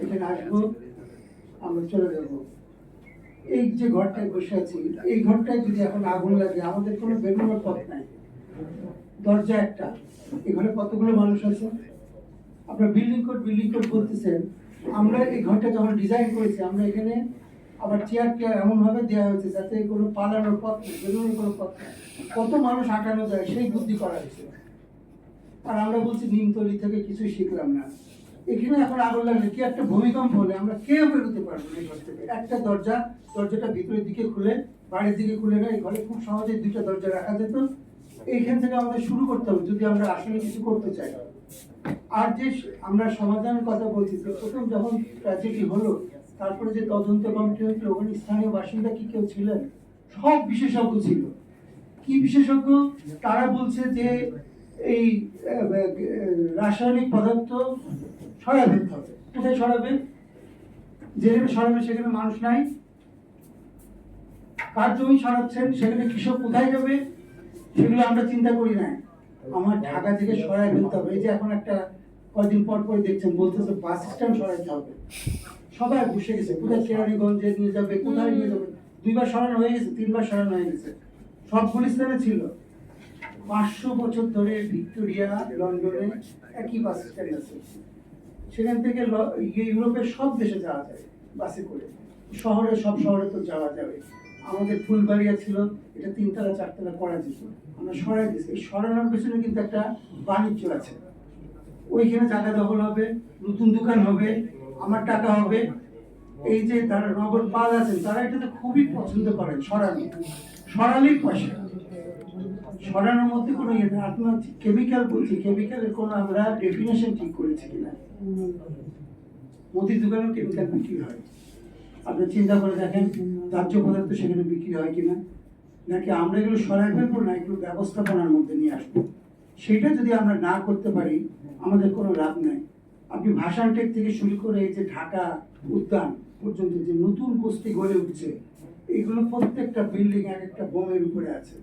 এখানে আসবো, আমরা চলে যাব। এই যে ঘরটায় বসে আছি, এই ঘরটায় যদি এখন আগুন লাগে, আমাদের কোনো বেরোনোর পথ নাই। দরজা একটা, এই ঘরে কতগুলো মানুষ আছে। আপনার বিল্ডিং কোড বলতেছেন। আমরা এই ঘরটা যখন ডিজাইন করেছি, আমরা এখানে আবার চেয়ার এমন ভাবে দেওয়া হয়েছে যাতে কোনো পালানোর পথ নেই, বেরোনোর কোনো পথ নেই। কত মানুষ আটানো যায় সেই বুদ্ধি করা হয়েছে। আর আমরা বলছি নিমতলি থেকে কিছুই শিখলাম না। এখানে এখন আগুন লাগলে কি একটা ভূমিকম্প হলে আমরা কেউ বেরোতে পারবো না এই ঘর থেকে। একটা দরজাটা ভিতরের দিকে খুলে, বাইরের দিকে খুলে না, এই ঘরে খুব সহজে দুইটা দরজা রাখা যেত। এইখান থেকে আমাদের শুরু করতে হবে যদি আমরা আসলে কিছু করতে চাই। আর যে আমরা সমাধানের কথা বলছি, যে প্রথম যখন ট্র্যাজেডি হলো, তারপরে যে তদন্ত কমিটি হয়েছিল, ওখানে স্থানীয় বাসিন্দা কি কেউ ছিলেন? সব বিশেষজ্ঞ ছিল। কি বিশেষজ্ঞ? তারা বলছে যে এই রাসায়নিক পদার্থ সরাবেন হবে। কোথায় সরাবেন? যেখানে সরাবে সেখানে মানুষ নাই। কার জমি সরাচ্ছেন, সেখানে কৃষক কোথায় যাবে, সেগুলো আমরা চিন্তা করি না। আমার ঢাকা থেকে সরাই ফেলতে হবে। এই যে এখন একটা কয়েকদিন পর দেখছেন বলতেছে বাস স্ট্যান্ড সরাইতে হবে। সবাই বসে গেছে, কোথায় কেরানীগঞ্জে নিয়ে যাবে, কোথায় নিয়ে যাবে। 2বার সরানো হয়ে গেছে, 3বার সরানো হয়ে গেছে। সব গুলিস্তানে ছিল। 500 বছর ধরে ভিক্টোরিয়া, লন্ডনে একই বাস স্ট্যান্ড আছে। সেখান থেকে ইউরোপের সব দেশে যাওয়া যায় বাসে করে। সব শহরে তো যাওয়া যাবে। আমাদের ফুলবাড়িয়া ছিল, এটা 3তলা 4তলা করা যেত, আমরা সরাই দিচ্ছি। এই সরানোর পেছনে কিন্তু একটা বাণিজ্য আছে। ওইখানে জায়গা দখল হবে, নতুন দোকান হবে, আমার টাকা হবে। এই যে তারা নগর পাল আছেন, তারা এটাতে খুবই পছন্দ করেন সরালেই পয়সা। সরানোর মধ্যে কোনো ইয়ে না। আপনার কেমিক্যাল বলছি, কেমিক্যালের কোনো আমরা ডেফিনেশন ঠিক করেছি কিনা। মুদির দোকানেও কেমিক্যাল বিক্রি হয়, আপনি চিন্তা করে দেখেন দাহ্য পদার্থ সেখানে বিক্রি হয় কিনা। নাকি আমরা এগুলো সরাই ফেলবো, না এগুলো ব্যবস্থাপনার মধ্যে নিয়ে আসবো। সেটা যদি আমরা না করতে পারি, আমাদের কোনো লাভ নেই। আপনি ভাষান টেক থেকে শুরু করে এই যে ঢাকা উদ্যান পর্যন্ত যে নতুন গোষ্ঠী গড়ে উঠছে, এগুলো প্রত্যেকটা বিল্ডিং এক একটা বোমের উপরে আছে।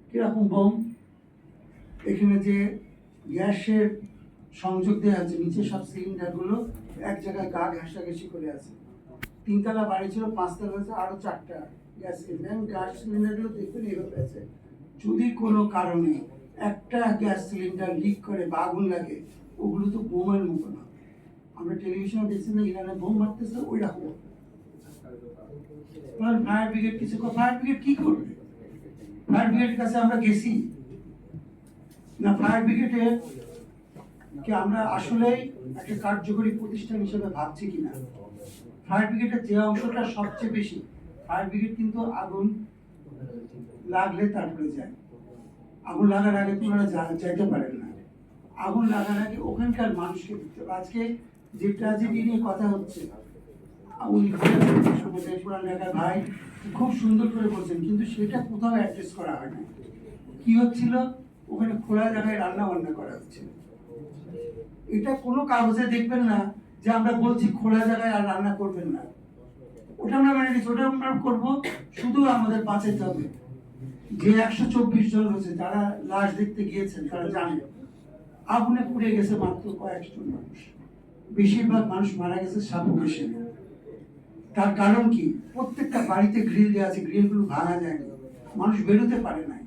কিরকম বোম? এখানে যে গ্যাসের সংযোগ দেওয়া আছে, নিচে সব সিলিন্ডার গুলো এক জায়গায় গা ঘাসাঘাসি করে আছে। 3তলা বাড়ি ছিল, 5তলা হয়েছে, আরো 4টা গ্যাস সিলিন্ডার। গ্যাস সিলিন্ডার গুলো দেখবেন এইভাবে আছে। যদি কোনো কারণে একটা গ্যাস সিলিন্ডার লিক করে বা আগুন লাগে, ওগুলো তো বোমের মতো না। আমরা টেলিভিশনে দেখছি না, ইরানে বোম মারতেছে, ওই রকম। ফায়ার ব্রিগেড কিছু, ফায়ার ব্রিগেড কি করবে? ফায়ার ব্রিগেডের কাছে আমরা গেছি না? ফায়ার ব্রিগেডের কি আমরা আসলেই একটা কার্যকরী প্রতিষ্ঠান হিসেবে ভাবছি কিনা? ফায়ার ব্রিগেডের যে অংশটা সবচেয়ে বেশি, ফায়ার ব্রিগেড কিন্তু আগুন লাগলে তারপরে যায়। আগুন লাগার আগে তো ওরা যাইতে পারেন না। আগুন লাগার আগে ওখানকার মানুষকে দিতে হবে। আজকে যে ট্র্যাজেডি নিয়ে কথা হচ্ছে, পুরান ঢাকার ভাই খুব সুন্দর করে বলছেন, কিন্তু সেটা কোথাও অ্যাড্রেস করা হয় না। কি হচ্ছিল? ওখানে খোলা জায়গায় রান্না বান্না করা হচ্ছিল। এটা কোনো কাগজে দেখবেন না যে আমরা বলছি খোলা জায়গায় আর রান্না করবেন না। ওটা আমরা মানে নিচ্ছি, ওটা আমরা করবো। শুধু আমাদের বাঁচাতে হবে। যে 124 জন রয়েছে যারা লাশ দেখতে গিয়েছেন, তারা জানে আগুনে পুড়ে গেছে মাত্র কয়েকজন মানুষ। বেশিরভাগ মানুষ মারা গেছে সাফোকেশনে। তার কারণ কি? প্রত্যেকটা বাড়িতে গ্রিল দেওয়া আছে, গ্রিলগুলো ভাঙা যায়নি, মানুষ বেরোতে পারে নাই।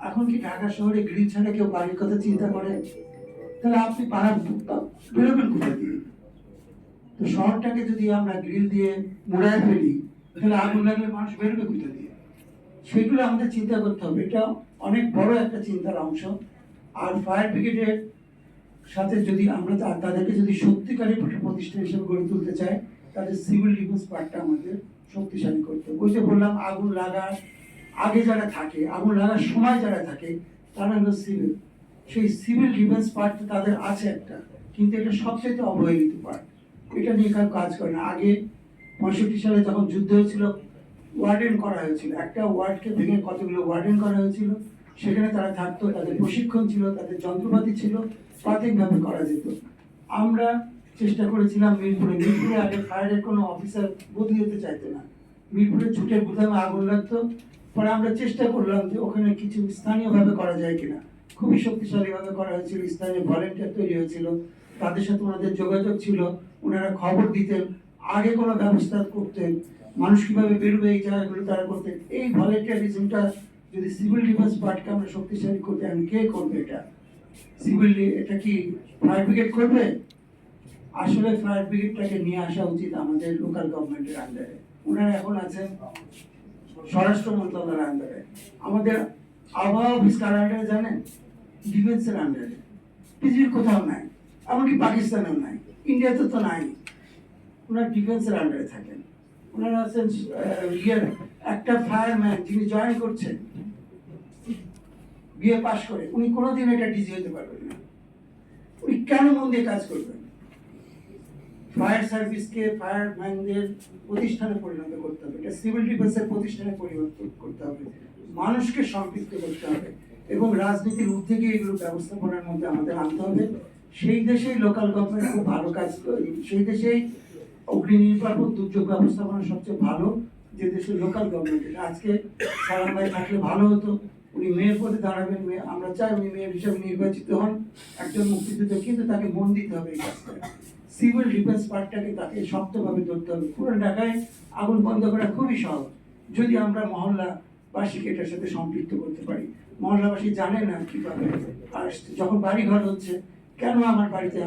এখন কি ঢাকা শহরে গ্রিল ছাড়া কেউ বাড়ির কথা চিন্তা করে? তাহলে আপনি পাড়া বেরোবেন কোথা দিয়ে? তো শহরটাকে যদি আমরা গ্রিল দিয়ে মোড়ায় ফেলি, তাহলে আগুন লাগলে মানুষ বেরোবে কোথা দিয়ে? সেগুলো আমাদের চিন্তা করতে হবে। এটা অনেক বড় একটা চিন্তার অংশ। আর ফায়ার ব্রিগেডের সাথে যদি আমরা তাদেরকে যদি সত্যিকারী প্রতিষ্ঠান হিসেবে গড়ে তুলতে চাই, তাদের সিভিল ডিফেন্স পার্টটা আমাদের শক্তিশালী করতে হবে। ওই যে বললাম, আগুন লাগার আগে যারা থাকে, আগুন লাগার সময় যারা থাকে, তারা হলো সিভিল। সেই সিভিল ডিফেন্স পার্ট তাদের আছে একটা, কিন্তু এটা সবচেয়ে অবহেলিত পার্ট। এটা নিয়ে কারো কাজ করে না। আগে 65 সালে যখন যুদ্ধ হয়েছিল, ওয়ার্ডেন করা হয়েছিল। একটা ওয়ার্ডকে ভেঙে কতগুলো ওয়ার্ডেন করা হয়েছিল। সেখানে তারা থাকতো, তাদের প্রশিক্ষণ ছিল, তাদের যন্ত্রপাতি ছিল, প্রাথমিকভাবে করা যেত। আমরা চেষ্টা করেছিলাম মিরপুরে আগে ফায়ারের কোনো অফিসার বদলে যেতে চাইতো না। মিরপুরে ছুটের গুদামে আগুন লাগতো। পরে আমরা চেষ্টা করলাম যে ওখানে কিছু স্থানীয়ভাবে করা যায় কিনা। খুবই শক্তিশালীভাবে করা হয়েছিল, স্থানীয় ভলেন্টিয়ার তৈরি হয়েছিল, তাদের সাথে ওনাদের যোগাযোগ ছিল, ওনারা খবর দিতেন, আগে কোনো ব্যবস্থা করতেন, মানুষ কিভাবে বেরোবে এই জায়গাগুলো তারা করতেন। এই ভলেন্টিয়ারিজমটা যদি সিভিল ডিফেন্স পার্টকে আমরা শক্তিশালী করতে, আমি কে করবে এটা? সিভিল, এটা কি ফায়ার ব্রিগেড করবে? আসলে ফায়ার ব্রিগেডটাকে নিয়ে আসা উচিত আমাদের লোকাল গভর্নমেন্টের আন্ডারে। ওনারা এখন আছেন স্বরাষ্ট্র মন্ত্রণালয়ের আন্ডারে, আমাদের আবহাওয়া অফিস কার আন্ডারে জানেন? ডিফেন্সের আন্ডারে। পৃথিবীর কোথাও নাই, এমনকি পাকিস্তানেও নাই, ইন্ডিয়াতে তো নাই। ওনারা ডিফেন্সের আন্ডারে থাকেন। ওনারা আছেন একটা ফায়ারম্যান যিনি জয়েন করছেন বিএ পাশ করে, উনি কোনোদিন এটা ডিজি হতে পারবেন না। উনি কেন মন দিয়ে কাজ করবেন? ফায়ার সার্ভিসকে ফায়ারম্যানদের প্রতিষ্ঠানে পরিণত করতে হবে, এটা সিভিল ডিফেন্সের প্রতিষ্ঠানে পরিবর্তন করতে হবে, মানুষকে সম্পৃক্ত করতে হবে এবং রাজনীতির ঊর্ধ্বে গিয়ে এগুলো ব্যবস্থাপনার মধ্যে আমাদের আনতে হবে। সেই দেশেই লোকাল গভর্নমেন্ট খুব ভালো কাজ করে, সেই দেশেই অগ্নি নির্বাপন দুর্যোগ ব্যবস্থাপনা সবচেয়ে ভালো যে দেশের লোকাল গভর্নমেন্ট। আজকে সালাম ভাই থাকলে ভালো হতো, উনি মেয়র পদে দাঁড়াবেন, আমরা চাই উনি মেয়র হিসেবে নির্বাচিত হন, একজন মুক্তিযোদ্ধা, কিন্তু তাকে মন দিতে হবে এই কাজটা। সিভিল ডিফেন্স পার্টটাকে তাকে শক্তভাবে ধরতে হবে। পুরান ঢাকায় আগুন বন্ধ করা খুবই সহজ, যদি আমরা মহল্লাবাসীকে এটার সাথে সম্পৃক্ত করতে পারি। মহল্লাবাসী জানে না কিভাবে, আর যখন বাড়ি ঘর হচ্ছে, কেন আমার বাড়িতে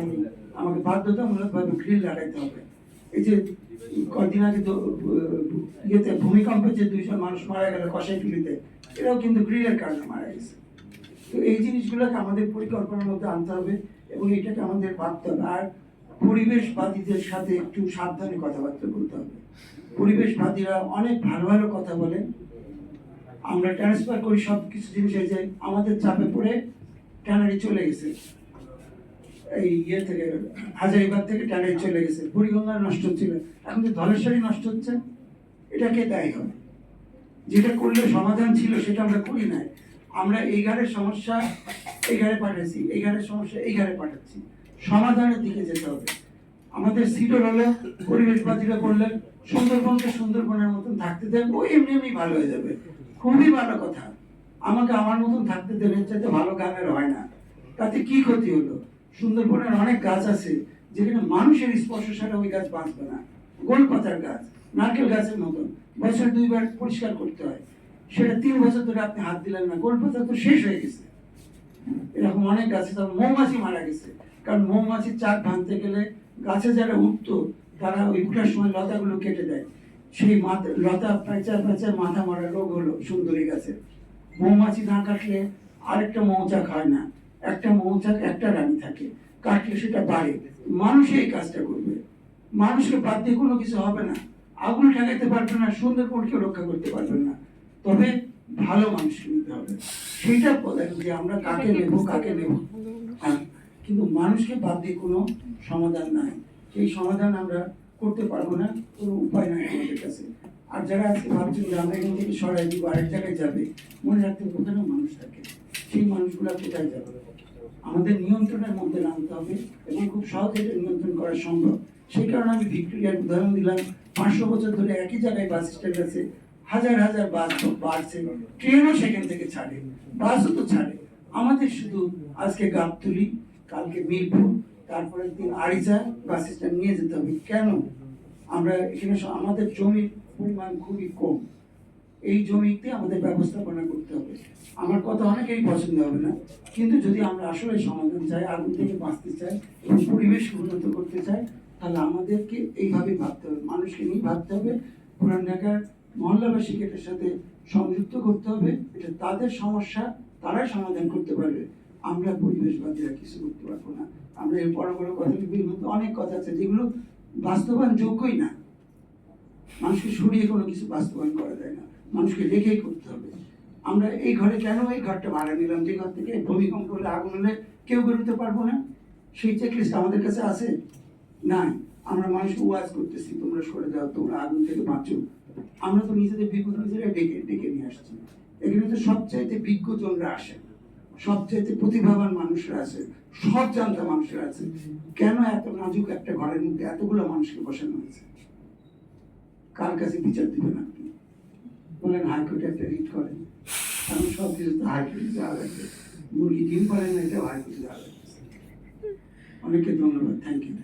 আমাকে বাধ্যতামূলকভাবে গ্রিল লাগাইতে হবে? এই যে কদিন আগে ইয়েতে ভূমিকম্পে যে 200 মানুষ মারা গেল কষাইটুলিতে, এরাও কিন্তু গ্রিলের কারণে মারা গেছে। তো এই জিনিসগুলোকে আমাদের পরিকল্পনার মধ্যে আনতে হবে এবং এটাকে আমাদের ভাবতে হবে। আর পরিবেশবাদীদের সাথে একটু সাবধানে কথাবার্তা বলতে হবে। পরিবেশবাদীরা অনেক ভালো ভালো কথা বলেন, আমরা ট্রান্সফার করি সব কিছু জিনিস, এই যে আমাদের চাপে পড়ে ট্যানারি চলে গেছে, এই ইয়ে থেকে হাজারিবাগ থেকে ট্যানারি চলে গেছে, বুড়িগঙ্গা নষ্ট হচ্ছিল, এখন যে ধলেশ্বরী নষ্ট হচ্ছে, এটাকে দায়ী হবে। যেটা করলে সমাধান ছিল সেটা আমরা করি নাই। আমরা এই ঘরের সমস্যা এই ঘরে পাঠাচ্ছি, এই ঘরের সমস্যা এই ঘরে পাঠাচ্ছি। সমাধানের দিকে যেতে হবে। আমাদের সিডর হলে পরিবেশবাদীরা করলেন সুন্দরবনকে সুন্দরবনের মতন থাকতে দেন, ও এমনি এমনি ভালো হয়ে যাবে, খুবই ভালো কথা। আমাকে আমার মতন থাকতে দেবেন, চাইতে ভালো গানের হয় না। তাতে কি ক্ষতি হলো? সুন্দরবনের অনেক গাছ আছে যেখানে মানুষের স্পর্শ ছাড়া ওই গাছ বাঁচবে না। গোলপাতার গাছ, নারকেল গাছের মতন বছরে 2 বার পরিষ্কার করতে হয়, সেটা 3 বছর ধরে আপনি হাত দিলেন না, গোলপাতা তো শেষ হয়ে গেছে। এরকম অনেক গাছে তো মৌমাছি মারা গেছে, কারণ মৌমাছির চাক ভাঙতে গেলে গাছে যারা উঠতো তারা ওই উঠার সময় লতাগুলো কেটে দেয়, সেই লতা পেঁচায় পেঁচায় মাথা মারা রোগ হলো সুন্দরী গাছে। মৌমাছি না কাটলে আরেকটা মৌচাক হয় না, একটা মৌচাক একটা রানী থাকে, কাটলে সেটা বাড়ে। মানুষ এই কাজটা করবে, মানুষকে বাদ দিয়ে কোনো কিছু হবে না। আগুন ঠেকাইতে পারবে না, সুন্দরবনকে রক্ষা করতে পারবে না, তবে ভালো মানুষকে নিতে হবে। সেইটা বলেন যে আমরা কাকে নেব কাকে নেব, কিন্তু মানুষকে বাদ দিয়ে কোনো সমাধান নাই। সেই সমাধান আমরা করতে পারবো না, কোনো উপায় নাই আমাদের কাছে। আর যারা আজকে ভাবছেন যে আমরা এখান থেকে সরাই দিব আরেক জায়গায় যাবে, মনে রাখতে হবে ওখানেও মানুষ থাকে, সেই মানুষগুলা কোথায় যাবে? আমাদের নিয়ন্ত্রণের মধ্যে আনতে হবে এবং খুব সহজে নিয়ন্ত্রণ করা সম্ভব। সেই কারণে আমি ভিক্টোরিয়ার উদাহরণ দিলাম। 500 বছর ধরে একই জায়গায় বাস স্ট্যান্ড আছে, হাজার হাজার বাস বাড়ছে, ট্রেনও সেখান থেকে ছাড়ে, বাসও তো ছাড়ে। আমাদের শুধু আজকে গাবতলী, কালকে মিরপুর, তারপরে দিন আরিচা বাস স্ট্যান্ড নিয়ে যেতে হবে। কেন? আমরা এখানে আমাদের জমির পরিমাণ খুবই কম, এই জমিতে আমাদের ব্যবস্থাপনা করতে হবে। আমার কথা অনেকেই পছন্দ হবে না, কিন্তু যদি আমরা আসলে সমাধান চাই, আগুন থেকে বাঁচতে চাই এবং পরিবেশ উন্নত করতে চাই, তাহলে আমাদেরকে এইভাবে ভাবতে হবে, মানুষকে নিয়ে ভাবতে হবে। পুরান ঢাকার মহল্লাবাসীকে এটার সাথে সংযুক্ত করতে হবে, এটা তাদের সমস্যা, তারাই সমাধান করতে পারবে, আমরা পরিবেশবাদীরা কিছু করতে পারবো না। আমরা এর বড় বড় কথাগুলির মধ্যে অনেক কথা আছে যেগুলো বাস্তবায়ন যোগ্যই না। মানুষকে সরিয়ে কোনো কিছু বাস্তবায়ন করা যায় না, মানুষকে রেখেই করতে হবে। আমরা এই ঘরে কেন এই ঘরটা ভাড়া নিলাম, যে ঘর থেকে ভূমিকম্প হলে আগুন হলে কেউ বেরোতে পারবো না, সেই চেকলিস্ট আমাদের কাছে আছে? নাই। আমরা মানুষকে ওয়াজ করতেছি তোমরা সরে যাও, তোমরা আগুন থেকে বাঁচো। আমরা তো নিজেদের বিপদ নিজেরা ডেকে ডেকে নিয়ে আসছি। এখানে তো সবচাইতে বিজ্ঞজনরা আসে, সবচাইতে প্রতিভাবান মানুষরা আছে, সব জানতা মানুষরা আছে। কেন এত নাজুক একটা ঘরের মধ্যে এতগুলো মানুষকে বসানো হয়েছে? কার কাছে বিচার দিবেন আপনি? বলেন হাইকোর্টে একটা রিট করেন, আমি সব কিছু তো হাইকোর্টে যাওয়া লাগবে, মুরগি ডিম পারেন না, এটাও হাইকোর্টে যাওয়া লাগবে। অনেকে ধন্যবাদ, থ্যাংক ইউ।